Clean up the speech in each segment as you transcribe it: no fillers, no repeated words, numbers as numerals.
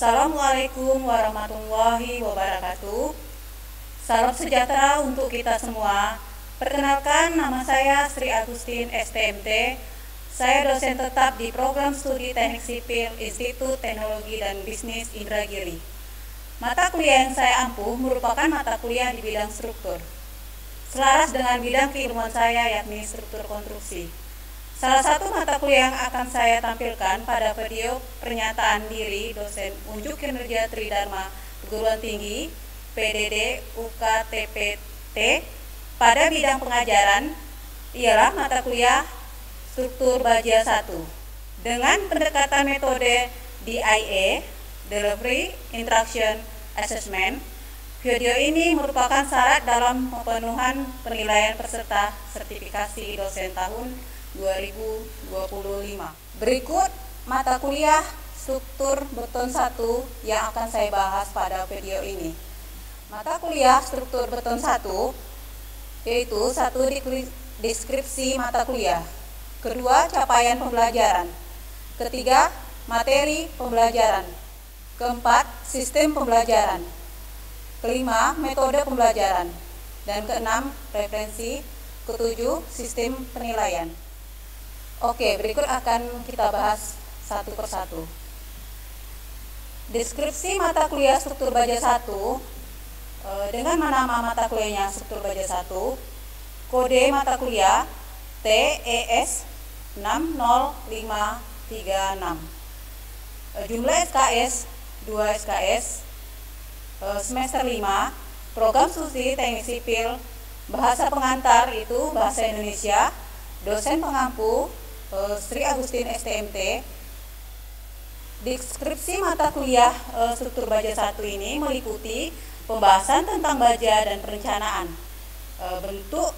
Assalamualaikum warahmatullahi wabarakatuh. Salam sejahtera untuk kita semua. Perkenalkan, nama saya Sri Agustin STMT. Saya dosen tetap di Program Studi Teknik Sipil Institut Teknologi dan Bisnis Indragiri. Mata kuliah yang saya ampuh merupakan mata kuliah di bidang struktur, selaras dengan bidang keilmuan saya, yakni struktur konstruksi. Salah satu mata kuliah yang akan saya tampilkan pada video pernyataan diri dosen unjuk kinerja Tridharma Perguruan Tinggi PDD UKTPT pada bidang pengajaran ialah mata kuliah struktur baja 1 dengan pendekatan metode DIA, Delivery Interaction Assessment. Video ini merupakan syarat dalam pemenuhan penilaian peserta sertifikasi dosen tahun 2025. Berikut mata kuliah struktur beton 1 yang akan saya bahas pada video ini. Mata kuliah struktur beton 1 yaitu 1. Deskripsi mata kuliah, kedua capaian pembelajaran, ketiga materi pembelajaran, keempat sistem pembelajaran, kelima metode pembelajaran, dan keenam referensi, ketujuh sistem penilaian. Oke, berikut akan kita bahas satu persatu. Deskripsi mata kuliah struktur baja 1 dengan nama mata kuliahnya struktur baja 1, kode mata kuliah TES 60536, jumlah SKS 2 SKS, semester 5, program studi teknik sipil, bahasa pengantar itu bahasa Indonesia, dosen pengampu Sri Agustin STMT. Deskripsi mata kuliah struktur baja 1 ini meliputi pembahasan tentang baja dan perencanaan, bentuk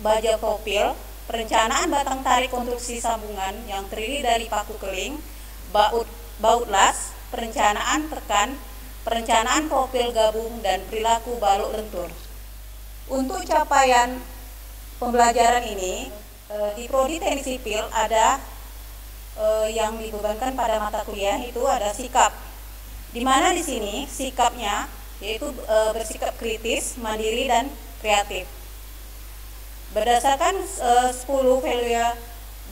baja profil, perencanaan batang tarik konstruksi sambungan yang terdiri dari paku keling, baut las, perencanaan tekan, perencanaan profil gabung, dan perilaku balok lentur. Untuk capaian pembelajaran ini, di Prodi Teknik Sipil ada yang dibebankan pada mata kuliah itu ada sikap, di mana di sini sikapnya yaitu bersikap kritis, mandiri, dan kreatif. Berdasarkan 10 value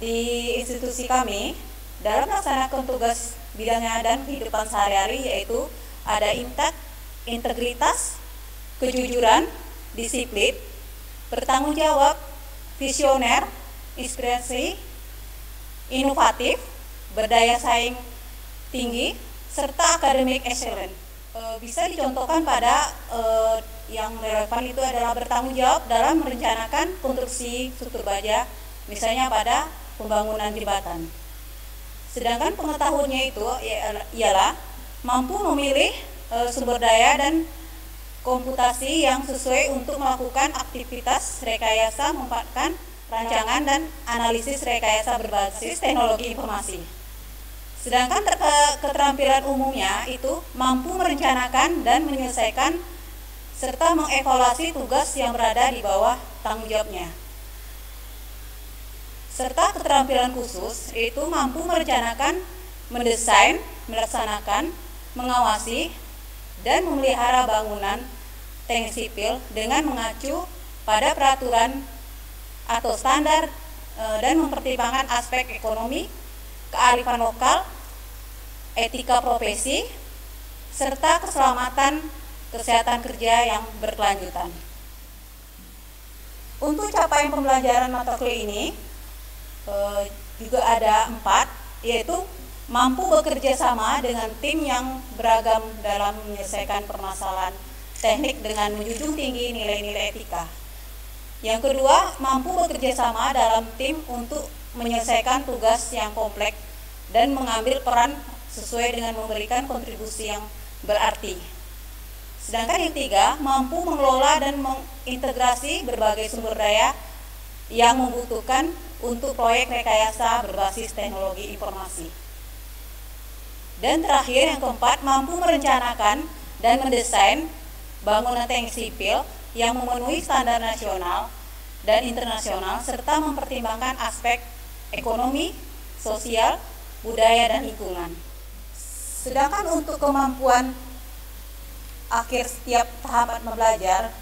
di institusi kami dalam melaksanakan tugas bidangnya dan kehidupan sehari-hari, yaitu ada integritas, kejujuran, disiplin, bertanggung jawab, visioner, inspirasi, inovatif, berdaya saing tinggi, serta akademik excellent. Bisa dicontohkan pada yang relevan itu adalah bertanggung jawab dalam merencanakan konstruksi struktur baja, misalnya pada pembangunan jembatan. Sedangkan pengetahuannya itu ialah mampu memilih sumber daya dan komputasi yang sesuai untuk melakukan aktivitas rekayasa, memanfaatkan rancangan dan analisis rekayasa berbasis teknologi informasi. Sedangkan keterampilan umumnya itu mampu merencanakan dan menyelesaikan serta mengevaluasi tugas yang berada di bawah tanggung jawabnya. Serta keterampilan khusus yaitu mampu merencanakan, mendesain, melaksanakan, mengawasi, dan memelihara bangunan teknik sipil dengan mengacu pada peraturan atau standar dan mempertimbangkan aspek ekonomi, kearifan lokal, etika profesi, serta keselamatan kesehatan kerja yang berkelanjutan. Untuk capaian pembelajaran mata kuliah ini juga ada 4, yaitu mampu bekerja sama dengan tim yang beragam dalam menyelesaikan permasalahan teknik dengan menjunjung tinggi nilai-nilai etika. Yang kedua, mampu bekerja sama dalam tim untuk menyelesaikan tugas yang kompleks dan mengambil peran sesuai dengan memberikan kontribusi yang berarti. Sedangkan yang ketiga, mampu mengelola dan mengintegrasi berbagai sumber daya yang membutuhkan untuk proyek rekayasa berbasis teknologi informasi. Dan terakhir, yang keempat, mampu merencanakan dan mendesain bangunan teknik sipil yang memenuhi standar nasional dan internasional serta mempertimbangkan aspek ekonomi, sosial, budaya, dan lingkungan. Sedangkan untuk kemampuan akhir setiap tahapan belajar,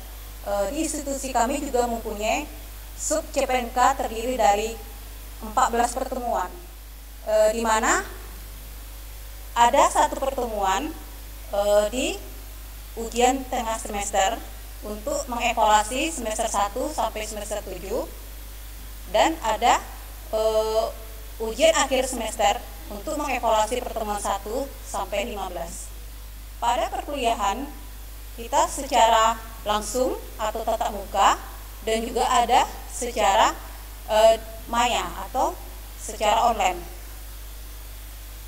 di institusi kami juga mempunyai sub CPNK terdiri dari 14 pertemuan, di mana ada satu pertemuan di ujian tengah semester untuk mengevaluasi semester 1 sampai semester 7, dan ada ujian akhir semester untuk mengevaluasi pertemuan 1 sampai 15. Pada perkuliahan kita secara langsung atau tatap muka, dan juga ada secara maya atau secara online,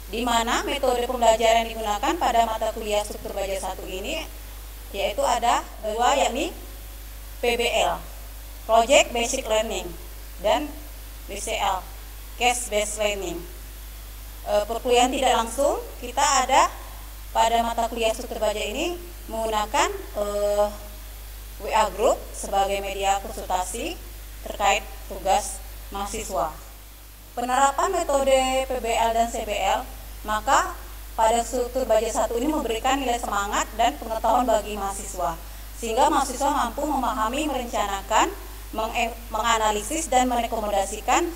di mana metode pembelajaran yang digunakan pada mata kuliah struktur baja 1 ini yaitu ada dua, yakni PBL, Project Basic Learning, dan BCL, Case Based Learning. Perkuliahan tidak langsung kita ada pada mata kuliah struktur baja ini menggunakan WA Group sebagai media konsultasi terkait tugas mahasiswa. Penerapan metode PBL dan CBL, maka pada struktur baja 1 ini memberikan nilai semangat dan pengetahuan bagi mahasiswa, sehingga mahasiswa mampu memahami, merencanakan, menganalisis, dan merekomendasikan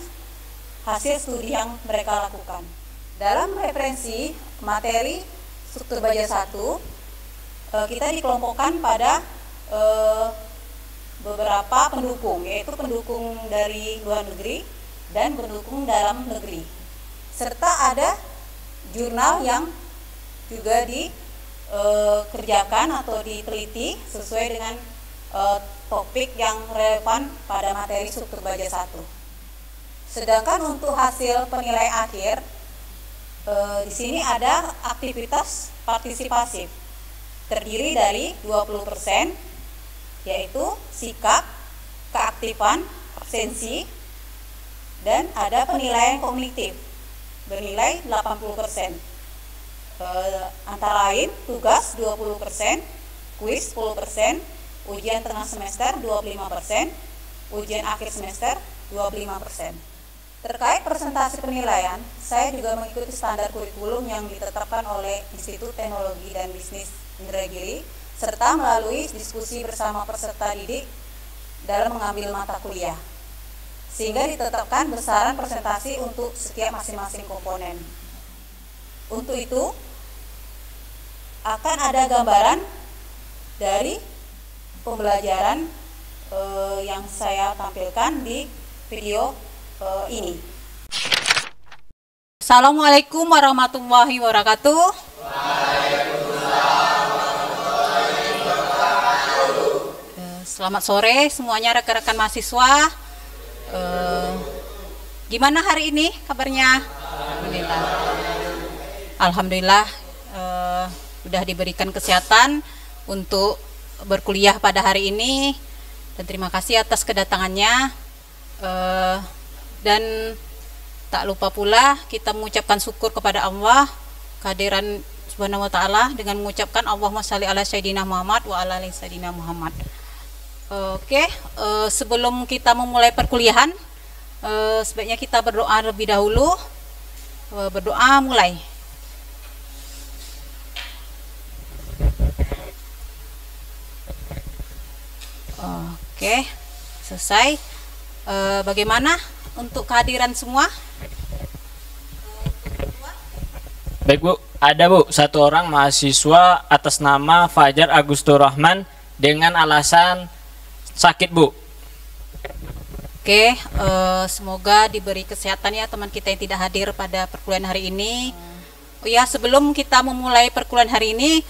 hasil studi yang mereka lakukan. Dalam referensi materi struktur baja 1, kita dikelompokkan pada beberapa pendukung, yaitu pendukung dari luar negeri dan pendukung dalam negeri, serta ada jurnal yang juga dikerjakan atau diteliti sesuai dengan topik yang relevan pada materi struktur baja 1. Sedangkan untuk hasil penilai akhir, di sini ada aktivitas partisipasif terdiri dari 20%, yaitu sikap, keaktifan, absensi, dan ada penilaian kognitif bernilai 80%. Antara lain tugas 20%, kuis 10%, ujian tengah semester 25%, ujian akhir semester 25%. Terkait presentasi penilaian, saya juga mengikuti standar kurikulum yang ditetapkan oleh Institut Teknologi dan Bisnis Indragiri, serta melalui diskusi bersama peserta didik dalam mengambil mata kuliah, sehingga ditetapkan besaran presentasi untuk setiap masing-masing komponen. Untuk itu akan ada gambaran dari pembelajaran yang saya tampilkan di video ini. Assalamualaikum warahmatullahi wabarakatuh. Selamat sore semuanya rekan-rekan mahasiswa. Gimana hari ini kabarnya? Alhamdulillah sudah diberikan kesehatan untuk berkuliah pada hari ini, dan terima kasih atas kedatangannya. Dan tak lupa pula kita mengucapkan syukur kepada Allah kehadiran Subhanahu wa taala dengan mengucapkan Allahumma shalli ala sayyidina Muhammad wa ala ali sayyidina Muhammad. Oke, sebelum kita memulai perkuliahan, sebaiknya kita berdoa lebih dahulu. Berdoa mulai. Oke, selesai. Bagaimana untuk kehadiran semua? Baik Bu, ada Bu, satu orang mahasiswa atas nama Fajar Agustur Rahman dengan alasan sakit Bu. Oke, semoga diberi kesehatan ya teman kita yang tidak hadir pada perkuliahan hari ini. Oh ya, sebelum kita memulai perkuliahan hari ini,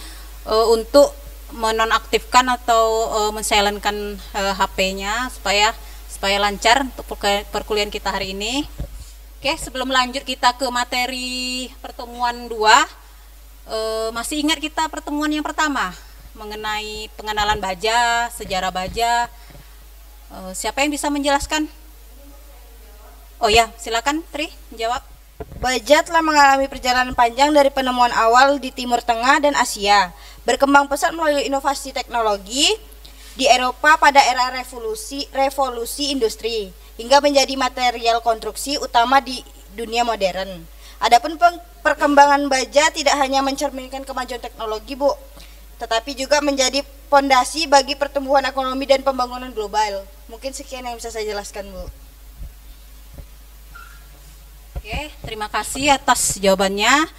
untuk menonaktifkan atau mensilenkan HP-nya supaya lancar untuk perkuliahan kita hari ini. Oke, sebelum lanjut kita ke materi pertemuan 2, masih ingat kita pertemuan yang pertama mengenai pengenalan baja, sejarah baja. Siapa yang bisa menjelaskan? Oh ya, silakan Tri menjawab. Baja telah mengalami perjalanan panjang dari penemuan awal di Timur Tengah dan Asia, berkembang pesat melalui inovasi teknologi di Eropa pada era revolusi industri, hingga menjadi material konstruksi utama di dunia modern. Adapun perkembangan baja tidak hanya mencerminkan kemajuan teknologi, Bu, tetapi juga menjadi fondasi bagi pertumbuhan ekonomi dan pembangunan global. Mungkin sekian yang bisa saya jelaskan, Bu. Oke, terima kasih atas jawabannya.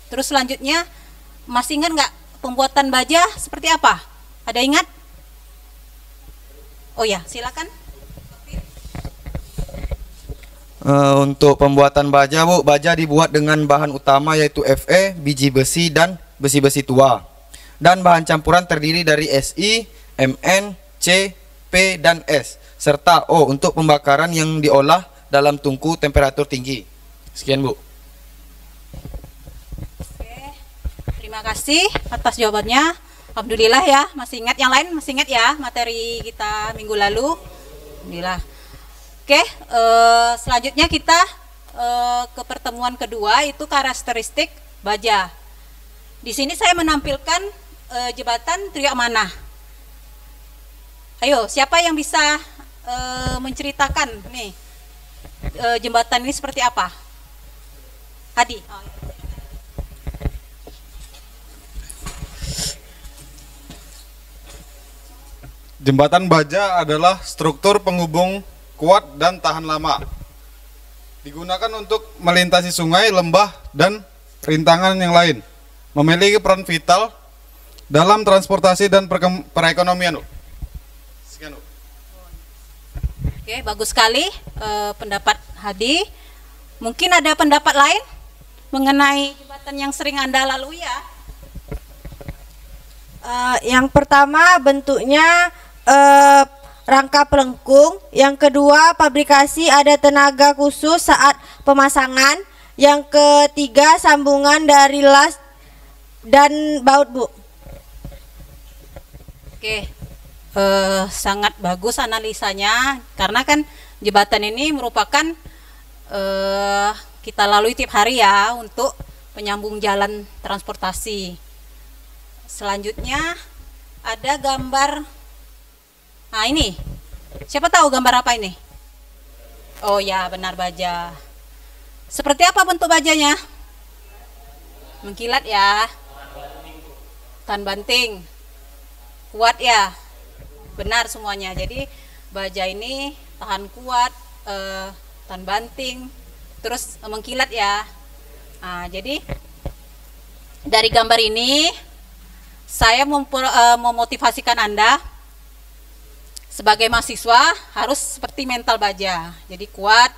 Terus selanjutnya, masih ingat nggak pembuatan baja seperti apa? Ada ingat? Oh ya, silakan. Untuk pembuatan baja, Bu, baja dibuat dengan bahan utama yaitu Fe, biji besi, dan besi-besi tua. Dan bahan campuran terdiri dari Si, Mn, C, P, dan S, serta O untuk pembakaran yang diolah dalam tungku temperatur tinggi. Sekian, Bu. Oke, terima kasih atas jawabannya. Alhamdulillah ya, masih ingat yang lain, masih ingat ya materi kita minggu lalu. Alhamdulillah. Oke, selanjutnya kita ke pertemuan kedua, itu karakteristik baja. Di sini saya menampilkan jembatan Trio Amanah. Ayo, siapa yang bisa menceritakan nih jembatan ini seperti apa? Hadi. Jembatan baja adalah struktur penghubung kuat dan tahan lama. Digunakan untuk melintasi sungai, lembah, dan rintangan yang lain. Memiliki peran vital dalam transportasi dan perekonomian. Sekian. Oke, bagus sekali pendapat Hadi. Mungkin ada pendapat lain mengenai jembatan yang sering Anda lalui ya? Yang pertama bentuknya rangka pelengkung, yang kedua pabrikasi ada tenaga khusus saat pemasangan, yang ketiga sambungan dari las dan baut, Bu. Oke, sangat bagus analisanya, karena kan jembatan ini merupakan kita lalui tiap hari ya untuk penyambung jalan transportasi. Selanjutnya ada gambar. Nah ini, siapa tahu gambar apa ini? Oh ya, benar, baja. Seperti apa bentuk bajanya? Mengkilat ya. Tahan banting. Kuat ya. Benar semuanya. Jadi baja ini tahan kuat, tahan banting, terus mengkilat ya. Nah, jadi dari gambar ini saya memotivasikan Anda sebagai mahasiswa harus seperti mental baja, jadi kuat,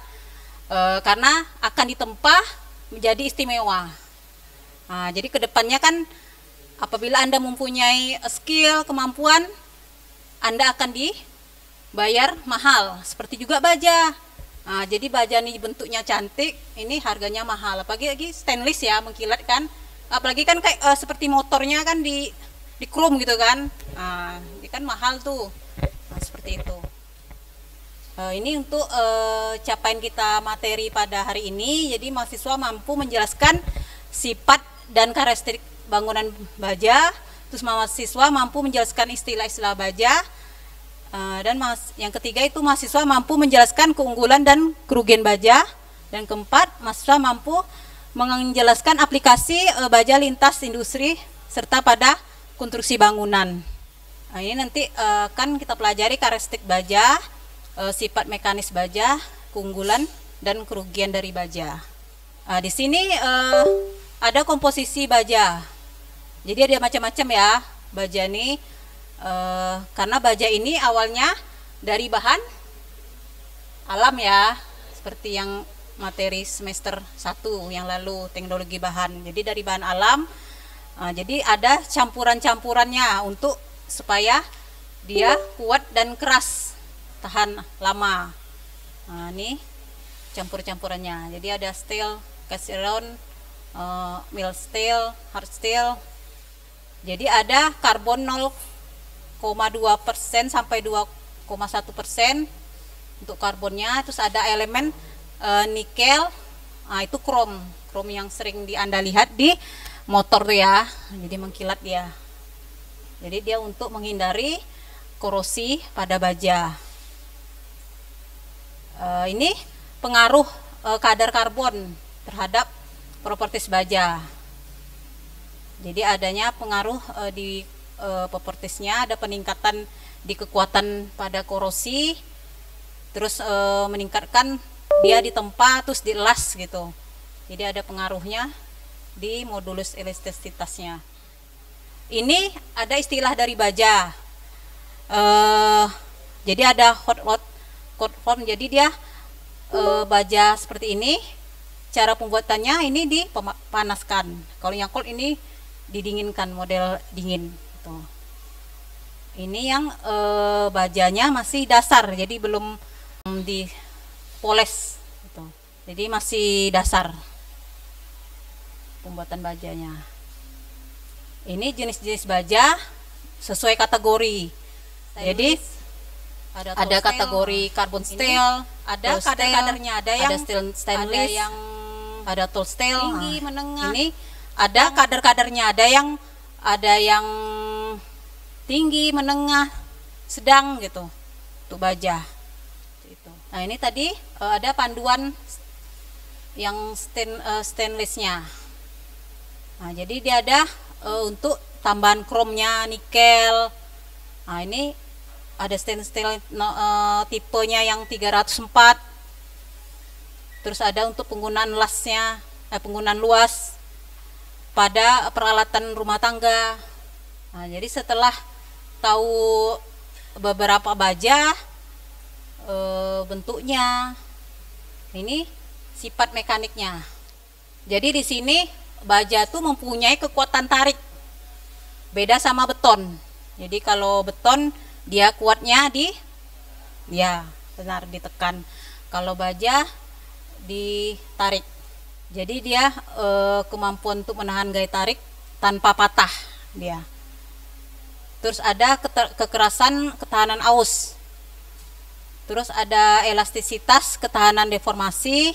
karena akan ditempa menjadi istimewa. Nah, jadi kedepannya kan apabila Anda mempunyai skill, kemampuan, Anda akan dibayar mahal, seperti juga baja. Nah, jadi baja ini bentuknya cantik, ini harganya mahal, apalagi stainless ya, mengkilat kan, apalagi kan kayak seperti motornya kan di chrome gitu kan. Nah, ini kan mahal tuh. Nah, seperti itu. Ini untuk capaian kita materi pada hari ini. Jadi mahasiswa mampu menjelaskan sifat dan karakteristik bangunan baja. Terus mahasiswa mampu menjelaskan istilah-istilah baja. Dan yang ketiga itu mahasiswa mampu menjelaskan keunggulan dan kerugian baja. Dan keempat, mahasiswa mampu menjelaskan aplikasi baja lintas industri serta pada konstruksi bangunan. Nah, ini nanti kan kita pelajari karakteristik baja, sifat mekanis baja, keunggulan dan kerugian dari baja. Di sini ada komposisi baja. Jadi ada macam-macam ya baja ini, karena baja ini awalnya dari bahan alam ya, seperti yang materi semester 1 yang lalu, teknologi bahan. Jadi dari bahan alam, jadi ada campuran-campurannya untuk supaya dia kuat dan keras, tahan lama. Nah, ini campur-campurannya. Jadi ada steel, cast iron, mild steel, hard steel. Jadi ada karbon 0,2% sampai 2,1% untuk karbonnya. Terus ada elemen nikel, nah itu krom yang sering Anda lihat di motor tuh ya. Jadi mengkilat dia. Jadi dia untuk menghindari korosi pada baja. Ini pengaruh kadar karbon terhadap properties baja. Jadi adanya pengaruh di propertiesnya, ada peningkatan di kekuatan pada korosi, terus meningkatkan dia ditempa terus dielas gitu. Jadi ada pengaruhnya di modulus elastisitasnya. Ini ada istilah dari baja. Jadi ada hot rod, cold form. Jadi dia baja seperti ini. Cara pembuatannya ini dipanaskan. Kalau yang cold ini didinginkan, model dingin. Gitu. Ini yang bajanya masih dasar, jadi belum dipoles. Gitu. Jadi masih dasar pembuatan bajanya. Ini jenis-jenis baja sesuai kategori. Jadi ada kategori carbon steel, ada kadar-kadarnya, ada yang stainless, ada tool steel, tinggi, menengah. Ini ada kadar-kadarnya, ada yang tinggi, menengah, sedang gitu untuk baja. Gitu. Nah ini tadi ada panduan yang stainlessnya. Nah jadi dia ada untuk tambahan kromnya, nikel. Nah ini ada stainless steel tipenya yang 304. Terus ada untuk penggunaan lasnya, penggunaan luas pada peralatan rumah tangga. Nah jadi setelah tahu beberapa baja, bentuknya, ini sifat mekaniknya. Jadi di sini baja itu mempunyai kekuatan tarik, beda sama beton. Jadi kalau beton dia kuatnya benar ditekan. Kalau baja ditarik. Jadi dia kemampuan untuk menahan gaya tarik tanpa patah dia. Terus ada kekerasan, ketahanan aus. Terus ada elastisitas, ketahanan deformasi,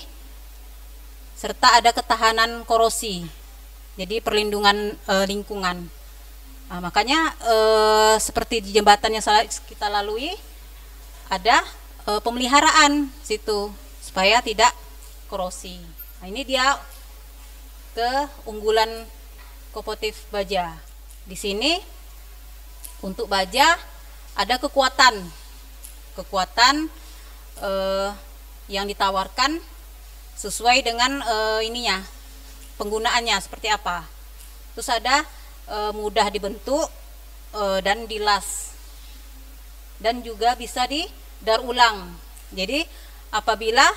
serta ada ketahanan korosi. Jadi perlindungan lingkungan. Nah, makanya seperti di jembatan yang kita lalui ada pemeliharaan situ supaya tidak korosi. Nah, ini dia keunggulan kompotif baja. Di sini untuk baja ada kekuatan yang ditawarkan sesuai dengan ininya, penggunaannya seperti apa. Terus ada mudah dibentuk dan dilas, dan juga bisa didaur ulang. Jadi apabila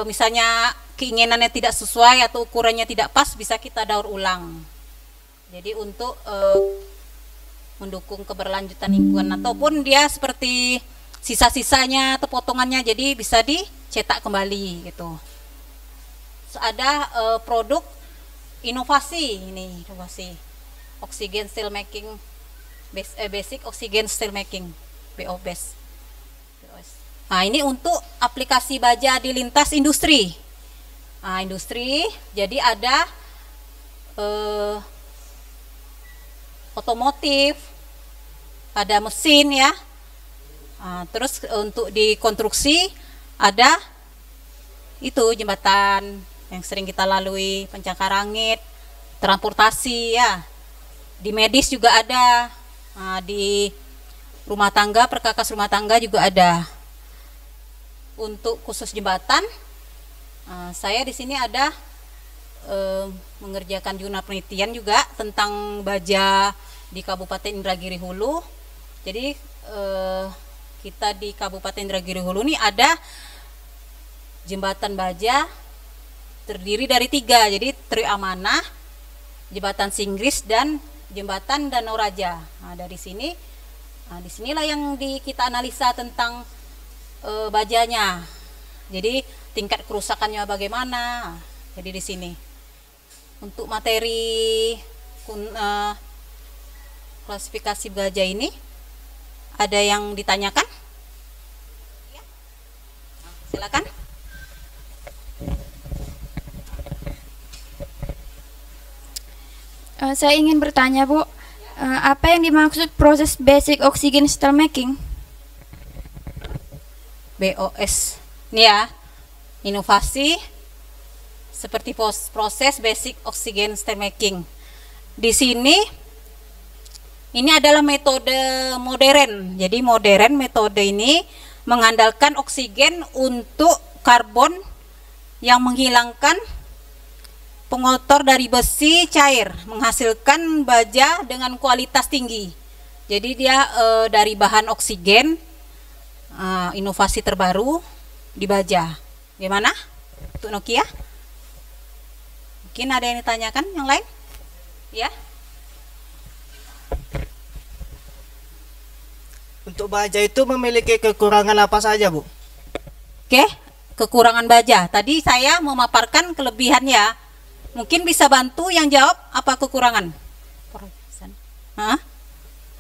misalnya keinginannya tidak sesuai atau ukurannya tidak pas, bisa kita daur ulang. Jadi untuk mendukung keberlanjutan lingkungan, ataupun dia seperti sisa-sisanya atau potongannya, jadi bisa dicetak kembali gitu. Terus ada produk inovasi, ini inovasi oxygen steel making, basic oxygen steel making, BOBS. Nah ini untuk aplikasi baja di lintas industri. Nah industri, jadi ada otomotif, ada mesin ya. Nah, terus untuk di konstruksi ada itu jembatan yang sering kita lalui, pencakar-langit, transportasi ya. Di medis juga ada, nah, di rumah tangga, perkakas rumah tangga juga ada. Untuk khusus jembatan, saya di sini ada mengerjakan jurnal penelitian juga tentang baja di Kabupaten Indragiri Hulu. Jadi kita di Kabupaten Indragiri Hulu ini ada jembatan baja terdiri dari 3, jadi Tri Amanah, jembatan Singgris, dan jembatan Danau Raja. Nah, dari sini, disinilah yang kita analisa tentang bajanya. Jadi tingkat kerusakannya bagaimana. Jadi di sini untuk materi klasifikasi baja ini ada yang ditanyakan? Ya. Silakan. Saya ingin bertanya, Bu, apa yang dimaksud proses basic oxygen steel making? BOS, ini ya, inovasi seperti proses basic oxygen steelmaking. Di sini ini adalah metode modern. Jadi modern metode ini mengandalkan oksigen untuk karbon yang menghilangkan pengotor dari besi cair, menghasilkan baja dengan kualitas tinggi. Jadi dia dari bahan oksigen, inovasi terbaru di baja. Gimana untuk Nokia? Mungkin ada yang ditanyakan yang lain? Ya. Untuk baja itu memiliki kekurangan apa saja, Bu? Oke, kekurangan baja. Tadi saya memaparkan kelebihannya. Mungkin bisa bantu yang jawab apa kekurangan? Hah?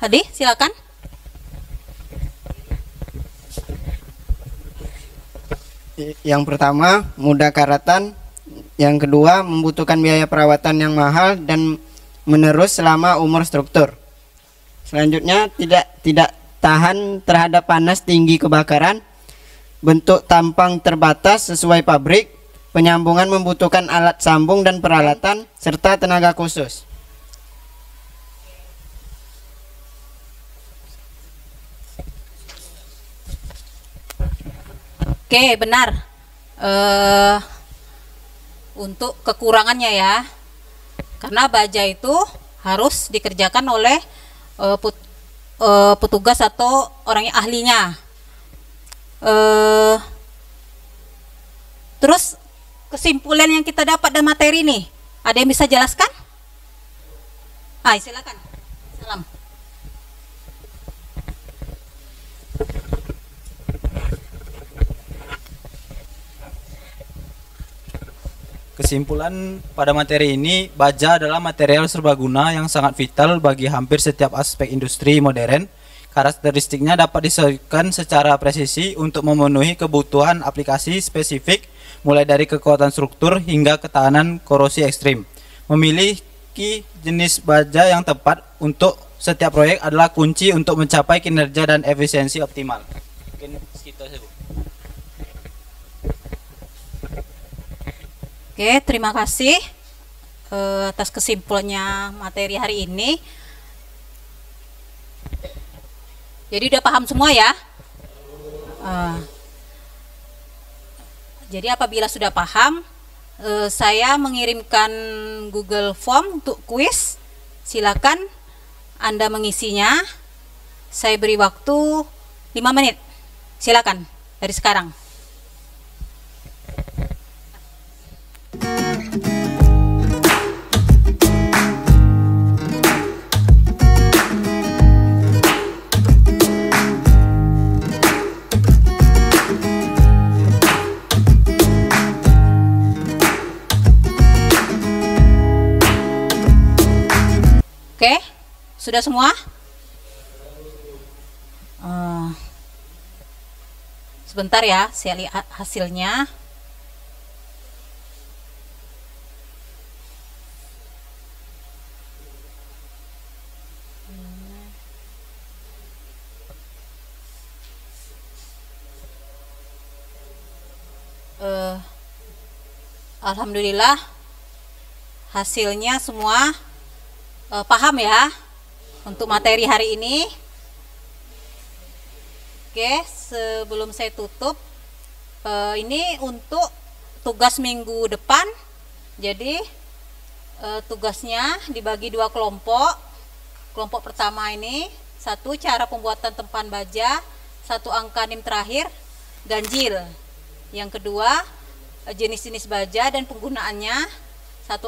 Hadi, silakan. Yang pertama, mudah karatan. Yang kedua, membutuhkan biaya perawatan yang mahal dan menerus selama umur struktur. Selanjutnya, tidak tahan terhadap panas tinggi kebakaran. Bentuk tampang terbatas sesuai pabrik. Penyambungan membutuhkan alat sambung dan peralatan serta tenaga khusus. Oke, benar. Untuk kekurangannya ya, karena baja itu harus dikerjakan oleh petugas atau orang yang ahlinya. Terus kesimpulan yang kita dapat dari materi ini, ada yang bisa jelaskan? Silakan. Salam. Kesimpulan pada materi ini, baja adalah material serbaguna yang sangat vital bagi hampir setiap aspek industri modern. Karakteristiknya dapat disesuaikan secara presisi untuk memenuhi kebutuhan aplikasi spesifik, mulai dari kekuatan struktur hingga ketahanan korosi ekstrim. Memiliki jenis baja yang tepat untuk setiap proyek adalah kunci untuk mencapai kinerja dan efisiensi optimal. Mungkin segitu saja, Bu. Oke, terima kasih atas kesimpulannya materi hari ini. Jadi udah paham semua ya? Jadi apabila sudah paham, saya mengirimkan Google Form untuk kuis. Silakan Anda mengisinya. Saya beri waktu 5 menit. Silakan dari sekarang. Oke, sudah semua? Sebentar ya, saya lihat hasilnya. Alhamdulillah hasilnya semua paham ya untuk materi hari ini. Oke, sebelum saya tutup, ini untuk tugas minggu depan. Jadi tugasnya dibagi 2 kelompok. Kelompok pertama ini 1 cara pembuatan tempan baja, 1 angka NIM terakhir ganjil. Yang kedua jenis-jenis baja dan penggunaannya, 1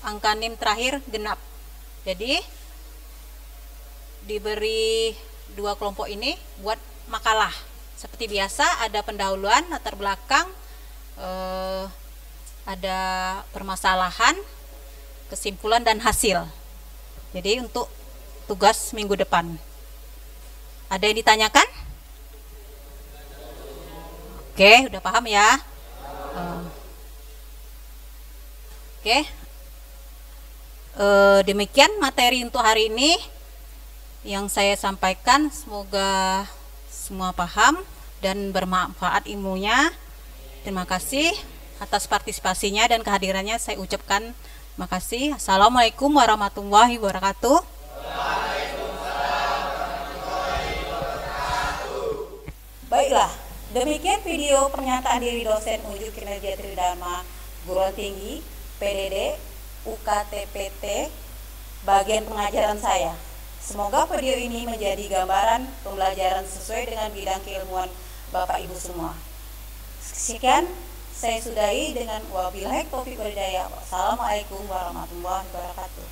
angka NIM terakhir genap. Jadi diberi 2 kelompok ini buat makalah. Seperti biasa ada pendahuluan, latar belakang, ada permasalahan, kesimpulan dan hasil. Jadi untuk tugas minggu depan. Ada yang ditanyakan? Oke, udah paham ya? Oke. Demikian materi untuk hari ini yang saya sampaikan. Semoga semua paham dan bermanfaat ilmunya. Terima kasih. atas partisipasinya dan kehadirannya. Saya ucapkan makasih. Assalamualaikum warahmatullahi wabarakatuh. Baiklah, demikian video pernyataan diri dosen unjuk kinerja Tridharma Guruan Tinggi PDD UKTPT bagian pengajaran saya. Semoga video ini menjadi gambaran pembelajaran sesuai dengan bidang keilmuan Bapak Ibu semua. Sekian saya sudahi dengan wabillahi taufiq wal hidayah. Wassalamualaikum warahmatullahi wabarakatuh.